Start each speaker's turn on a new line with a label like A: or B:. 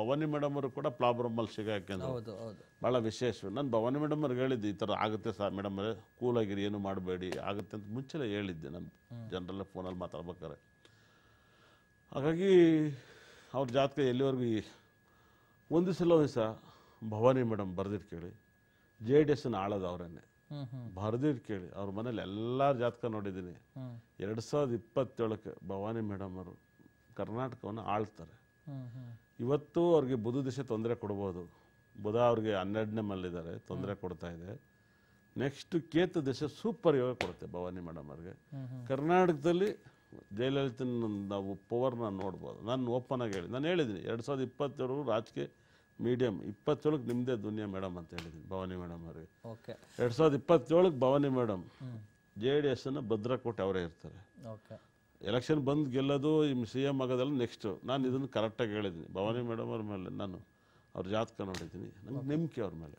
A: Bhavani madam ಅವರು ಕೂಡ ಪ್ರಾಬ್ಲಮಲ್ಲಿ ಸಿಗಾಕೊಂಡು ಭಾಳ ವಿಶೇಷ. ನಾನು ಭವಾನಿ ಮೇಡಮ್ ಅವ್ರಿಗೆ ಹೇಳಿದ್ದೆ, ಈ ಥರ ಆಗುತ್ತೆ ಮೇಡಮ್ ಅವರೇ, ಕೂಲಾಗಿರಿ, ಏನು ಮಾಡಬೇಡಿ, ಆಗುತ್ತೆ ಅಂತ ಮುಂಚೆನೇ ಹೇಳಿದ್ದೆ ನಾನು ಜನರಲ್ಲೇ ಫೋನಲ್ಲಿ ಮಾತಾಡ್ಬೇಕಾರೆ. ಹಾಗಾಗಿ ಅವ್ರ ಜಾತಕ ಎಲ್ಲಿವರೆಗೂ ಒಂದು ದಿವಸ ಭವಾನಿ ಮೇಡಮ್ ಬರ್ದಿಟ್ಟು ಕೇಳಿ, JDS ಆಳೋದು ಅವರನ್ನೇ ಬರ್ದಿಟ್ಟು ಕೇಳಿ. ಅವ್ರ ಮನೇಲಿ ಎಲ್ಲರ ಜಾತಕ ನೋಡಿದ್ದೀನಿ. 2027ಕ್ಕೆ ಭವಾನಿ ಮೇಡಮ್ ಅವರು ಕರ್ನಾಟಕವನ್ನು ಆಳ್ತಾರೆ. ಇವತ್ತು ಅವ್ರಿಗೆ ಬುಧ ದಿಶೆ ತೊಂದರೆ ಕೊಡ್ಬೋದು. ಬುಧ ಅವ್ರಿಗೆ 12ನೇ ಮಲ್ಲಿದ್ದಾರೆ, ತೊಂದರೆ ಕೊಡ್ತಾ ಇದೆ. ನೆಕ್ಸ್ಟ್ ಕೇತು ದಿಶೆ ಸೂಪರ್ ಯೋಗ ಕೊಡುತ್ತೆ ಭವಾನಿ ಮೇಡಮ್ ಅವ್ರಿಗೆ. ಕರ್ನಾಟಕದಲ್ಲಿ ಜಯಲಲಿತನ ನಾವು ಪವರ್ನ ನೋಡ್ಬೋದು. ನಾನು ಓಪನ್ ಆಗಿ ಹೇಳಿ, ನಾನು ಹೇಳಿದ್ದೀನಿ 2027 ರಾಜಕೀಯ ಮೀಡಿಯಂ, 27ಕ್ಕೆ ನಿಮ್ಮದೇ ದುನಿಯಾ ಮೇಡಮ್ ಅಂತ ಹೇಳಿದ್ದೀನಿ ಭವಾನಿ ಮೇಡಮ್ ಅವ್ರಿಗೆ. 2027ಕ್ಕೆ ಭವಾನಿ ಮೇಡಮ್ JDS ಭದ್ರಕೋಟೆ ಅವರೇ ಇರ್ತಾರೆ. ಎಲೆಕ್ಷನ್ ಬಂದು ಗೆಲ್ಲೋದು, CM ಆಗೋದೆಲ್ಲ ನೆಕ್ಸ್ಟು. ನಾನು ಇದನ್ನು ಕರೆಕ್ಟಾಗಿ ಹೇಳಿದ್ದೀನಿ ಭವಾನಿ ಮೇಡಮ್ ಅವ್ರ ಮೇಲೆ. ನಾನು ಅವ್ರ ಜಾತಕ ನೋಡಿದ್ದೀನಿ, ನಂಗೆ ನಂಬಿಕೆ ಅವ್ರ ಮೇಲೆ.